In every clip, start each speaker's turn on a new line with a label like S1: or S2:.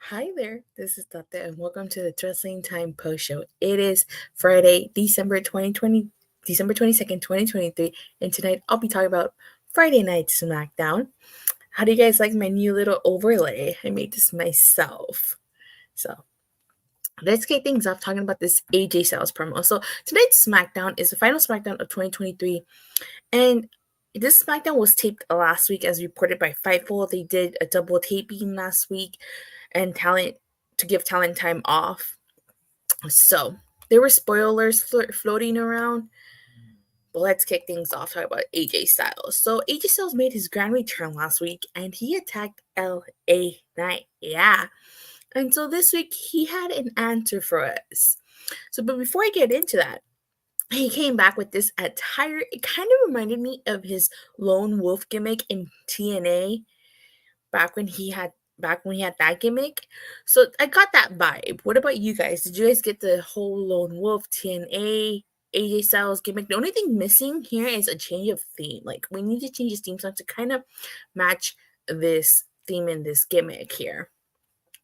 S1: Hi there, this is Tata, and welcome to the Wrestling Time Post Show. It is Friday, December 22nd, 2023, and tonight I'll be talking about Friday Night SmackDown. How do you guys like my new little overlay? I made this myself. So, let's get things off talking about this AJ Styles promo. So, tonight's SmackDown is the final SmackDown of 2023, and this SmackDown was taped last week as reported by Fightful. They did a double taping last week and to give talent time off. So there were spoilers floating around, but let's kick things off talking about AJ Styles. So AJ Styles made his grand return last week and he attacked LA Knight. Yeah. And so this week he had an answer for us. But before I get into that, he came back with this attire. It kind of reminded me of his lone wolf gimmick in TNA back when he had that gimmick. So I got that vibe. What about you guys? Did you guys get the whole lone wolf TNA AJ Styles gimmick? The only thing missing here is a change of theme. Like, we need to change his theme song to kind of match this theme in this gimmick here.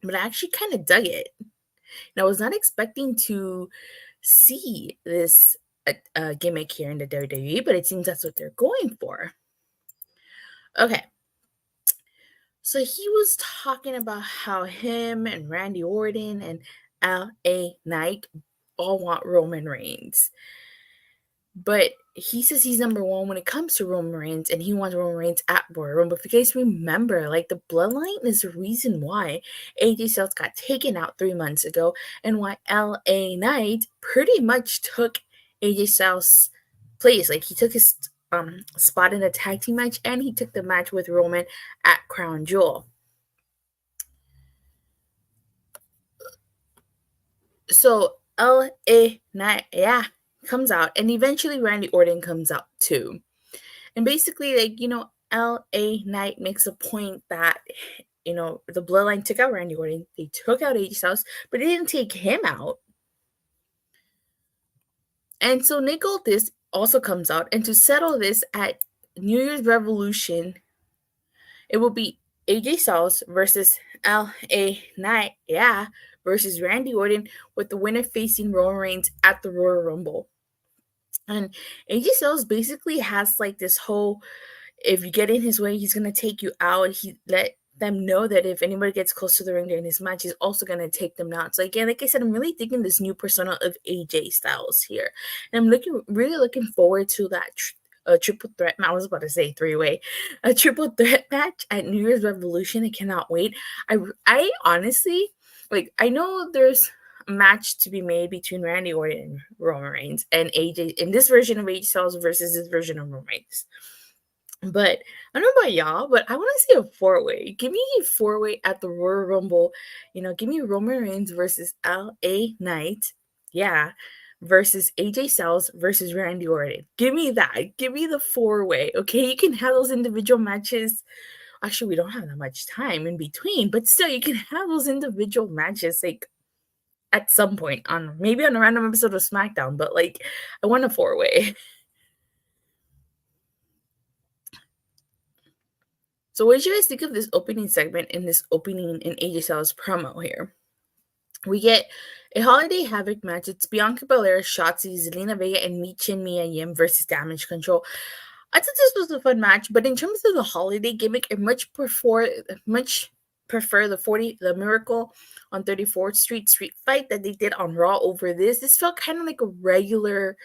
S1: But I actually kind of dug it. And I was not expecting to see this gimmick here in the WWE, but it seems that's what they're going for. Okay. So he was talking about how him and Randy Orton and LA Knight all want Roman Reigns. But he says he's number one when it comes to Roman Reigns, and he wants Roman Reigns at Royal Rumble. If you guys remember, like, the Bloodline is the reason why AJ Styles got taken out 3 months ago, and why LA Knight pretty much took AJ Styles' place. Like, he took his spot in a tag team match, and he took the match with Roman at Crown Jewel. So LA Knight, comes out, and eventually Randy Orton comes out too. And basically, like, LA Knight makes a point that, the Bloodline took out Randy Orton, they took out AJ Styles, but they didn't take him out. And so Nick Aldis also comes out, and to settle this at New Year's Revolution, it will be AJ Styles versus LA Knight, versus Randy Orton, with the winner facing Roman Reigns at the Royal Rumble. And AJ Styles basically has like this whole, if you get in his way, he's going to take you out. He let them know that if anybody gets close to the ring during this match, he's also going to take them out. So again, like I said, I'm really digging this new persona of AJ Styles here. And I'm really looking forward to that triple threat match. I was about to say three-way. A triple threat match at New Year's Revolution. I cannot wait. I honestly, like, I know there's a match to be made between Randy Orton and Roman Reigns and AJ, in this version of AJ Styles versus this version of Roman Reigns. But I don't know about y'all, but I want to see a four-way. Give me a four-way at the Royal Rumble. Give me Roman Reigns versus LA Knight. Versus AJ Styles versus Randy Orton. Give me that. Give me the four-way. Okay, you can have those individual matches. Actually, we don't have that much time in between, but still, you can have those individual matches, like, at some point maybe on a random episode of SmackDown, but like, I want a four-way. So what did you guys think of this opening segment in AJ Styles promo here? We get a Holiday Havoc match. It's Bianca, Belair, Shotzi, Zelina, Vega, and Michin, Mia Yim versus Damage Control. I thought this was a fun match, but in terms of the holiday gimmick, I much prefer the Miracle on 34th Street street fight that they did on Raw over this. This felt kind of like a regular,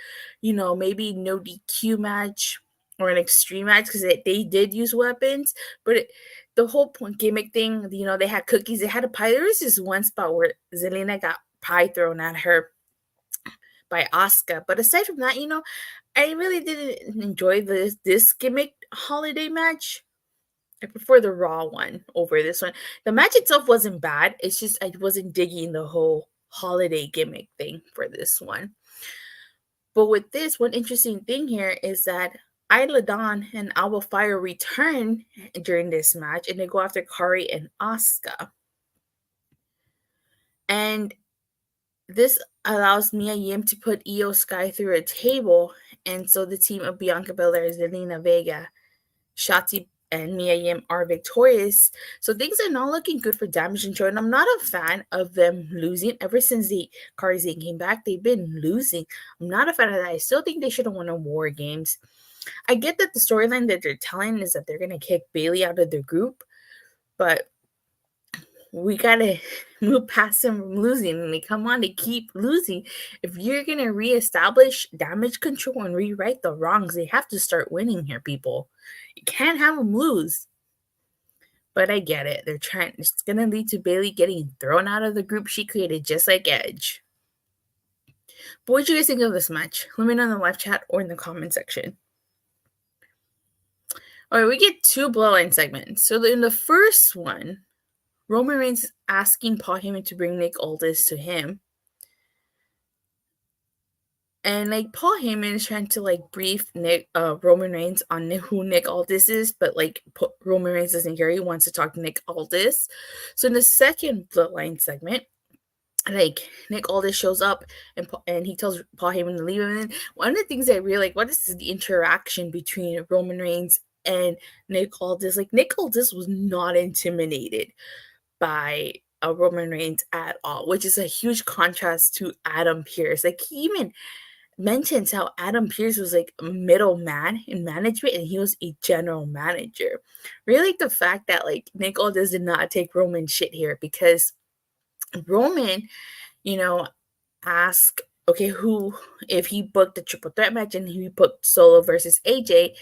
S1: maybe no DQ match or an extreme match, because they did use weapons, but the whole point gimmick thing, they had cookies, they had a pie. There was this one spot where Zelina got pie thrown at her by Asuka, but aside from that, I really didn't enjoy this gimmick holiday match. I prefer the Raw one over this one. The match itself wasn't bad. It's just I wasn't digging the whole holiday gimmick thing for this one. But with this, one interesting thing here is that Isla Dawn and Alba Fire return during this match, and they go after Kari and Asuka. And this allows Mia Yim to put Io Sky through a table, and so the team of Bianca Belair, Zelina Vega, Shotzi, and Mia Yim are victorious. So things are not looking good for Damage Control, and I'm not a fan of them losing. Ever since the Karzan came back, they've been losing. I'm not a fan of that. I still think they should have won a War Games. I get that the storyline that they're telling is that they're going to kick Bayley out of the group, but we gotta move past them from losing, and they come on to keep losing. If you're gonna reestablish Damage Control and rewrite the wrongs, they have to start winning here, people. You can't have them lose. But I get it. They're trying. It's gonna lead to Bayley getting thrown out of the group she created, just like Edge. But what do you guys think of this match? Let me know in the live chat or in the comment section. All right, we get 2 Bloodline segments. So in the first one, Roman Reigns asking Paul Heyman to bring Nick Aldis to him. And like Paul Heyman is trying to like brief Roman Reigns on who Nick Aldis is, but like Roman Reigns doesn't care. He wants to talk to Nick Aldis. So in the second Bloodline segment, like Nick Aldis shows up and he tells Paul Heyman to leave him. And one of the things I really like, what is the interaction between Roman Reigns and Nick Aldis? Like Nick Aldis was not intimidated by Roman Reigns at all, which is a huge contrast to Adam Pearce. Like he even mentions how Adam Pearce was like a middleman in management and he was a general manager. Really like the fact that like Nick Aldis did not take Roman shit here, because Roman, asked, okay, who, if he booked a triple threat match and he booked Solo versus AJ,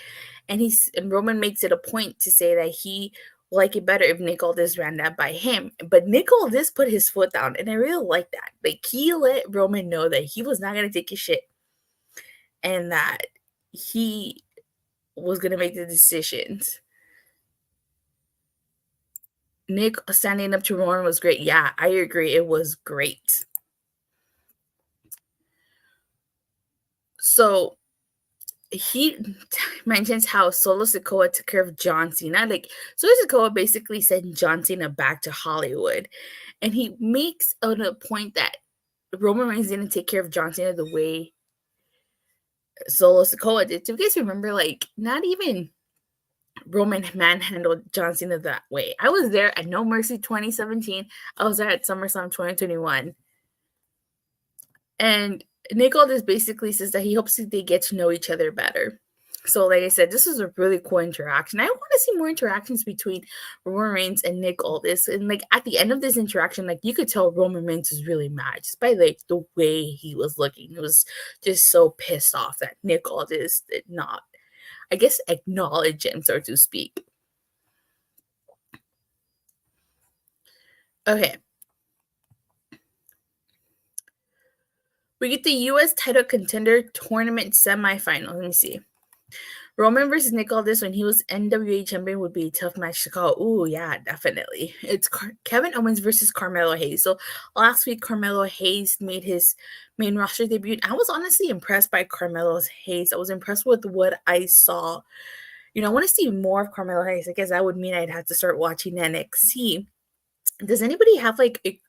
S1: and Roman makes it a point to say that he would like it better if Nick Aldis ran that by him. But Nick Aldis put his foot down, and I really like that. Like he let Roman know that he was not gonna take his shit, and that he was gonna make the decisions. Nick standing up to Roman was great. Yeah, I agree. It was great. So he mentions how Solo Sikoa took care of John Cena. Like, Solo Sikoa basically sent John Cena back to Hollywood. And he makes a point that Roman Reigns didn't take care of John Cena the way Solo Sikoa did. Do you guys remember, like, not even Roman manhandled John Cena that way? I was there at No Mercy 2017. I was there at SummerSlam 2021. And Nick Aldis basically says that he hopes that they get to know each other better. So, like I said, this was a really cool interaction. I want to see more interactions between Roman Reigns and Nick Aldis. And like at the end of this interaction, like you could tell Roman Reigns was really mad just by like the way he was looking. He was just so pissed off that Nick Aldis did not, I guess, acknowledge him, so to speak. Okay. We get the U.S. title contender tournament semifinal. Let me see. Roman versus Nick Aldis when he was NWA champion would be a tough match to call. Ooh, yeah, definitely. It's Kevin Owens versus Carmelo Hayes. So last week, Carmelo Hayes made his main roster debut. I was honestly impressed by Carmelo Hayes. I was impressed with what I saw. I want to see more of Carmelo Hayes. I guess that would mean I'd have to start watching NXT. Does anybody have like a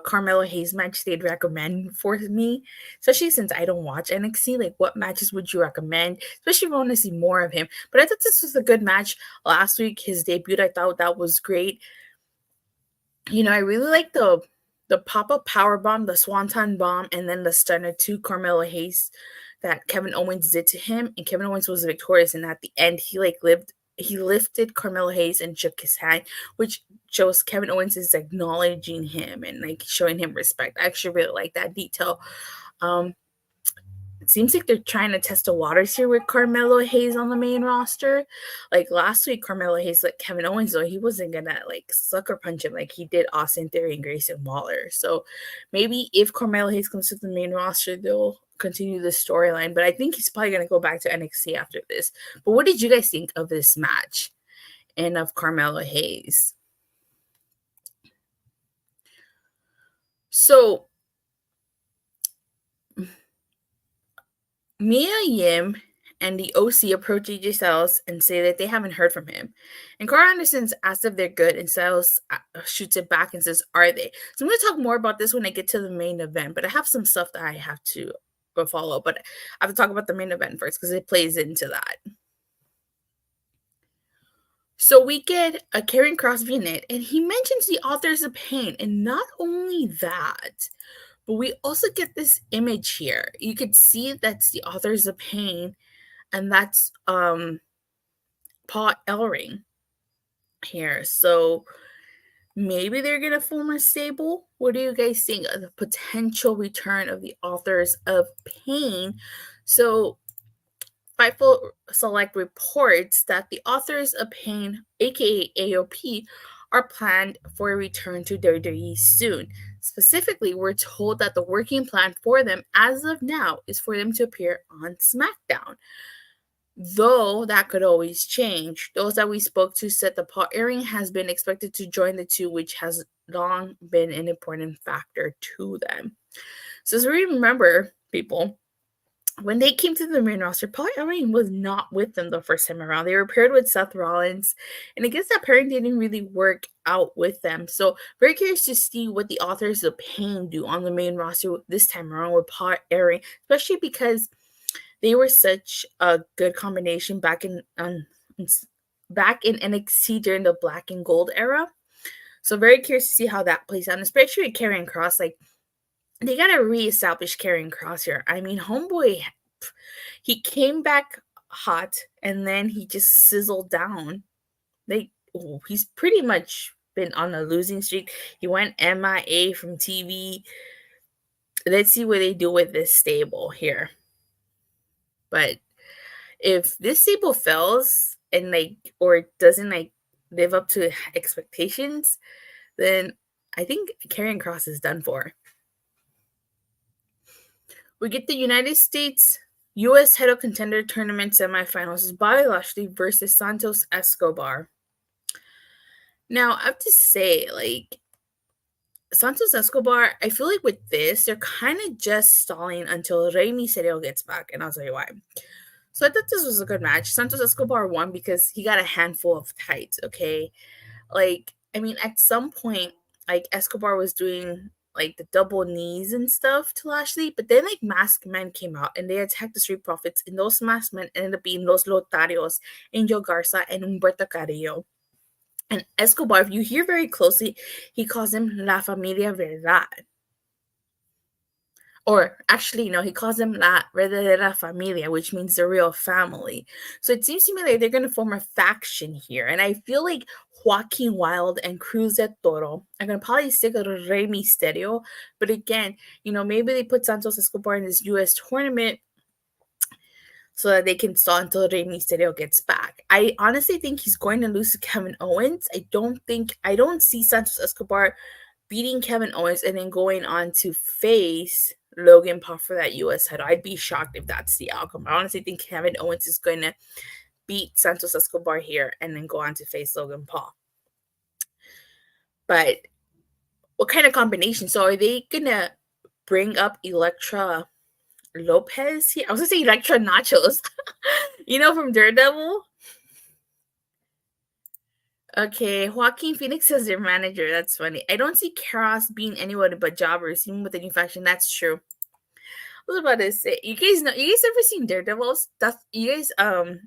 S1: Carmelo Hayes match they'd recommend for me? Especially since I don't watch NXT. Like, what matches would you recommend? Especially if I want to see more of him. But I thought this was a good match last week. His debut, I thought that was great. I really like the pop-up power bomb, the swanton bomb, and then the stunner to Carmelo Hayes that Kevin Owens did to him. And Kevin Owens was victorious. And at the end, he lifted Carmelo Hayes and shook his hand, which shows Kevin Owens is acknowledging him and like showing him respect. I actually really like that detail. It seems like they're trying to test the waters here with Carmelo Hayes on the main roster. Like last week, Carmelo Hayes, like Kevin Owens, though, he wasn't gonna like sucker punch him like he did Austin Theory and Grayson Waller. So maybe if Carmelo Hayes comes to the main roster, they'll continue the storyline. But I think he's probably gonna go back to NXT after this. But what did you guys think of this match and of Carmelo Hayes? So Mia Yim and the OC approach AJ Styles and say that they haven't heard from him. And Carl Anderson's asked if they're good, and Styles shoots it back and says, "Are they?" So I'm going to talk more about this when I get to the main event, but I have some stuff that I have to follow. But I have to talk about the main event first because it plays into that. So we get a Karrion Kross Vignette, and he mentions the authors of pain, and not only that, but we also get this image here. You could see that's the authors of pain, and that's Paul Ellering here. So maybe they're gonna form a stable. What do you guys think of the potential return of the authors of pain? So Fightful Select reports that the authors of pain, aka AOP, are planned for a return to WWE soon. Specifically, we're told that the working plan for them as of now is for them to appear on SmackDown. Though that could always change. Those that we spoke to said that Paul Ellering has been expected to join the two, which has long been an important factor to them. So as we remember, people, when they came to the main roster, Paul Ellering was not with them the first time around. They were paired with Seth Rollins, and I guess that pairing didn't really work out with them. So very curious to see what the authors of pain do on the main roster this time around with Paul Ellering, especially because they were such a good combination back in NXT during the Black and Gold era. So very curious to see how that plays out, especially with Karrion Kross. Like, they gotta reestablish Karrion Kross here. I mean, homeboy, he came back hot and then he just sizzled down. He's pretty much been on a losing streak. He went MIA from TV. Let's see what they do with this stable here. But if this stable fails and or doesn't live up to expectations, then I think Karrion Kross is done for. We get the United States U.S. Title Contender Tournament Semifinals is Bobby Lashley versus Santos Escobar. Now, I have to say, Santos Escobar, I feel like with this, they're kind of just stalling until Rey Mysterio gets back, and I'll tell you why. So I thought this was a good match. Santos Escobar won because he got a handful of tights, okay? At some point, Escobar was doing the double knees and stuff to Lashley, but then masked men came out and they attacked the Street Profits, and those masked men ended up being Los Lotharios, Angel Garza, and Humberto Carrillo. And Escobar, if you hear very closely, he calls him La Familia Verdad. Or actually, no, he calls them La Verdadera Familia, which means the real family. So it seems to me like they're going to form a faction here. And I feel like Joaquin Wilde and Cruz de Toro are going to probably stick with Rey Mysterio. But again, maybe they put Santos Escobar in this U.S. tournament so that they can stall until Rey Mysterio gets back. I honestly think he's going to lose to Kevin Owens. I don't see Santos Escobar beating Kevin Owens and then going on to face Logan Paul for that U.S. title. I'd be shocked if that's the outcome. I honestly think Kevin Owens is going to beat Santos Escobar here and then go on to face Logan Paul. But what kind of combination? So are they going to bring up Elektra Lopez here? I was going to say Elektra Nachos, from Daredevil. Okay, Joaquin Phoenix is their manager. That's funny. I don't see Kross being anybody but jobbers, even with the new faction. That's true. I was about to say, you guys ever seen Daredevil stuff? You guys,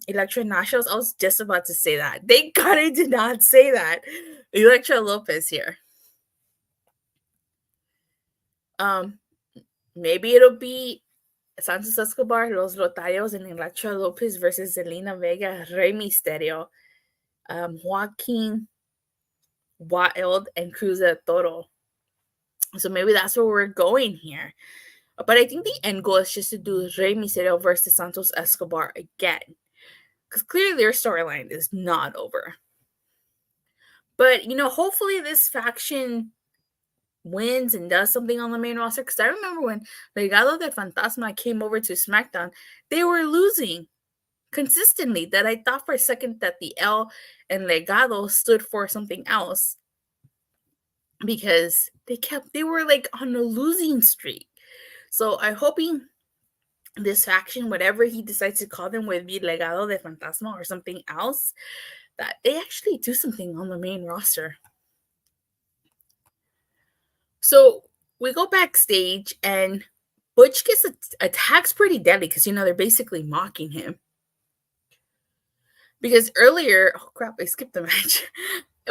S1: Elektra Nachos? I was just about to say that. Thank God I did not say that. Elektra Lopez here. Maybe it'll be Santos Escobar, Los Lotharios, and Elektra Lopez versus Zelina Vega, Rey Mysterio, Joaquin Wild, and Cruz de Toro. So maybe that's where we're going here. But I think the end goal is just to do Rey Mysterio versus Santos Escobar again. Because clearly their storyline is not over. But, hopefully this faction wins and does something on the main roster. Because I remember when Legado del Fantasma came over to SmackDown, they were losing consistently. That I thought for a second that the L and Legado stood for something else. Because they were on a losing streak. So I'm hoping this faction, whatever he decides to call them, would be Legado de Fantasma or something else, that they actually do something on the main roster. So we go backstage and Butch gets attacks Pretty Deadly because, they're basically mocking him. Because earlier, oh crap, I skipped the match.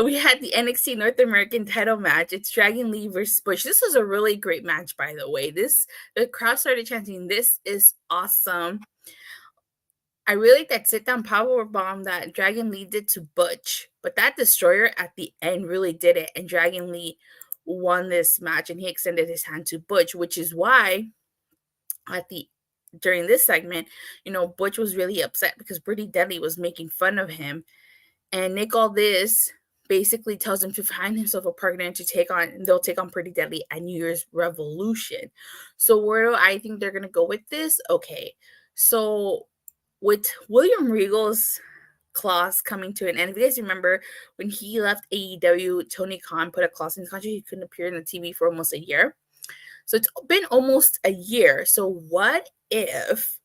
S1: We had the NXT North American title match. It's Dragon Lee versus Butch. This was a really great match, by the way. The crowd started chanting, "This is awesome." I really like that sit down power bomb that Dragon Lee did to Butch, but that destroyer at the end really did it, and Dragon Lee won this match, and he extended his hand to Butch, which is why during this segment, Butch was really upset because Pretty Deadly was making fun of him, and Nick Aldis basically tells him to find himself a partner and they'll take on Pretty Deadly at New Year's Revolution. So where do I think they're gonna go with this? Okay, so with William Regal's clause coming to an end, if you guys remember when he left AEW, Tony Khan put a clause in his contract he couldn't appear on the TV for almost a year. So it's been almost a year. So what if,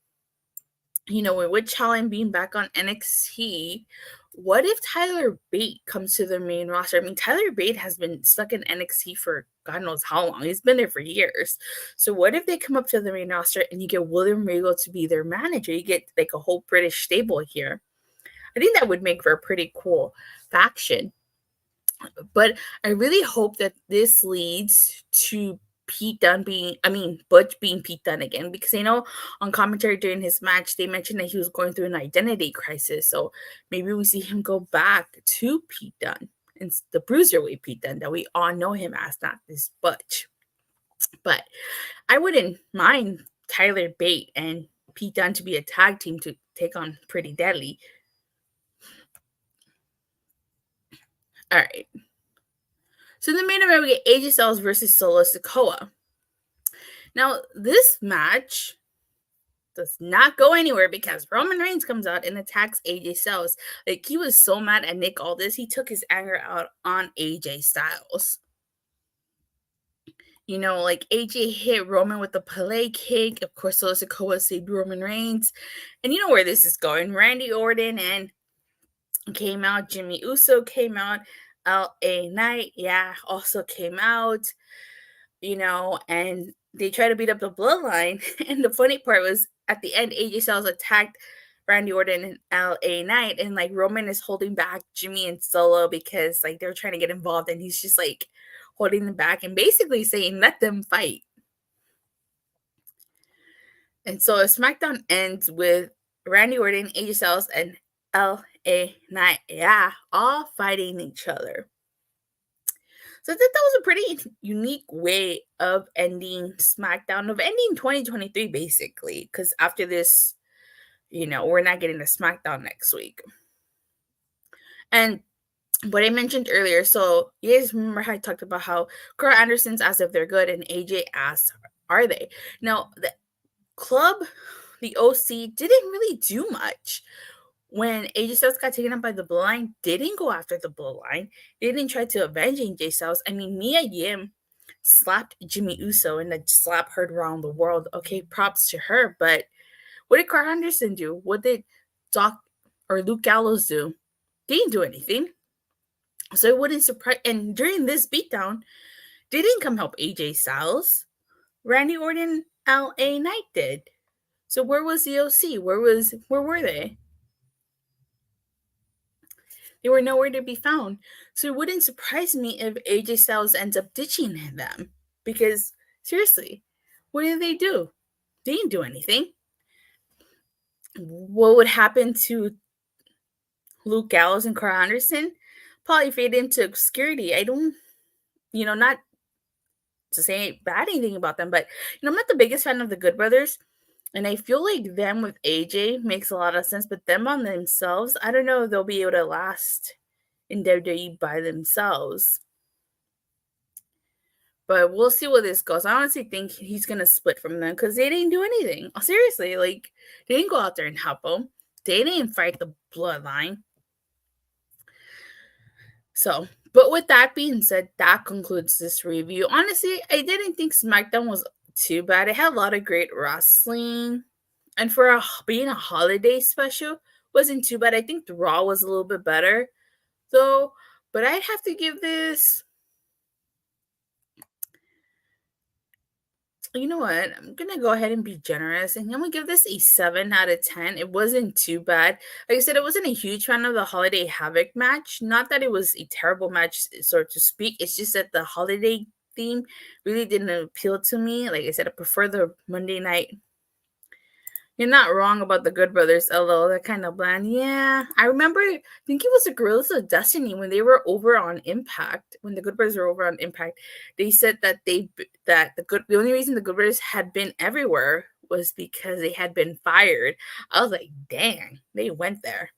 S1: with Challen being back on NXT, what if Tyler Bate comes to the main roster? I mean, Tyler Bate has been stuck in NXT for God knows how long. He's been there for years. So what if they come up to the main roster and you get William Regal to be their manager? You get like a whole British stable here. I think that would make for a pretty cool faction. But I really hope that this leads to Butch being Pete Dunne again, because I know on commentary during his match, they mentioned that he was going through an identity crisis. So maybe we see him go back to Pete Dunne, and the Bruiserweight Pete Dunne that we all know him as, not this Butch. But I wouldn't mind Tyler Bate and Pete Dunne to be a tag team to take on Pretty Deadly. All right. So in the main event, we get AJ Styles versus Solo Sikoa. Now, this match does not go anywhere because Roman Reigns comes out and attacks AJ Styles. Like, he was so mad at Nick Aldis, he took his anger out on AJ Styles. Like AJ hit Roman with the Pele kick. Of course, Solo Sikoa saved Roman Reigns. And you know where this is going. Randy Orton and came out. Jimmy Uso came out. LA Knight, also came out, and they tried to beat up the Bloodline. And the funny part was at the end, AJ Styles attacked Randy Orton and LA Knight, and like Roman is holding back Jimmy and Solo because like they're trying to get involved, and he's just like holding them back and basically saying, let them fight. And so SmackDown ends with Randy Orton, AJ Styles, and LA Knight, all fighting each other. So I think that was a pretty unique way of ending SmackDown, of ending 2023, basically. Because after this, we're not getting a SmackDown next week. And what I mentioned earlier, so you guys remember how I talked about how Carl Anderson's asked if they're good and AJ asked, are they? Now, the club, the OC, didn't really do much. When AJ Styles got taken up by the Bloodline, they didn't go after the Bloodline. They didn't try to avenge AJ Styles. I mean, Mia Yim slapped Jimmy Uso, and the slap heard around the world. Okay, props to her. But what did Carl Anderson do? What did Luke Gallows do? They didn't do anything. So it wouldn't surprise. And during this beatdown, they didn't come help AJ Styles. Randy Orton, LA Knight did. So where was the OC? Where were they? They were nowhere to be found. So it wouldn't surprise me if AJ Styles ends up ditching them. Because, seriously, what did they do? They didn't do anything. What would happen to Luke Gallows and Carl Anderson? Probably fade into obscurity. I don't, not to say bad anything about them, but, I'm not the biggest fan of the Good Brothers. And I feel like them with AJ makes a lot of sense, but them on themselves, I don't know if they'll be able to last in WWE by themselves. But we'll see where this goes. I honestly think he's going to split from them because they didn't do anything. Seriously, like, they didn't go out there and help them. They didn't fight the Bloodline. So, but with that being said, that concludes this review. Honestly, I didn't think SmackDown was too bad. It had a lot of great wrestling. And for being a holiday special, wasn't too bad. I think the Raw was a little bit better, though. But I'd have to give this. You know what? I'm gonna go ahead and be generous, and I'm gonna give this a 7 out of 10. It wasn't too bad. Like I said, I wasn't a huge fan of the Holiday Havoc match. Not that it was a terrible match, so to speak. It's just that the holiday theme really didn't appeal to me. Like I said, I prefer the Monday night. You're not wrong about the Good Brothers, although they're kind of bland. Yeah, I remember. I think it was the Gorillas of Destiny when they were over on Impact. When the Good Brothers were over on Impact, they said that the only reason the Good Brothers had been everywhere was because they had been fired. I was like, dang, they went there.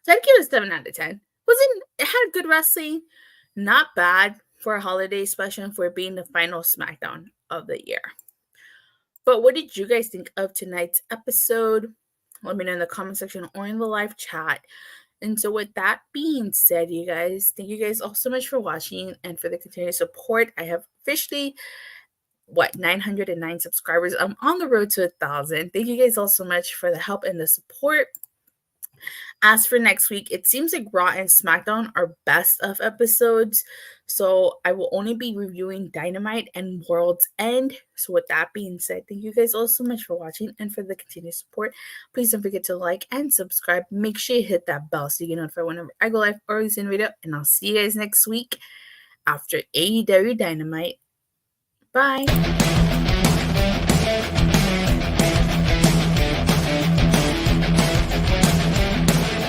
S1: So I'd give it a 7 out of 10. It had good wrestling, not bad for a holiday special for being the final SmackDown of the year. But what did you guys think of tonight's episode? Let me know in the comment section or in the live chat. And so with that being said, you guys, thank you guys all so much for watching and for the continued support. I have officially 909 subscribers. I'm on the road to 1,000. Thank you guys all so much for the help and the support. As for next week, it seems like Raw and SmackDown are best of episodes. So I will only be reviewing Dynamite and World's End. So with that being said, thank you guys all so much for watching and for the continued support. Please don't forget to like and subscribe. Make sure you hit that bell so you get notified whenever I go live or release a video. And I'll see you guys next week after AEW Dynamite. Bye.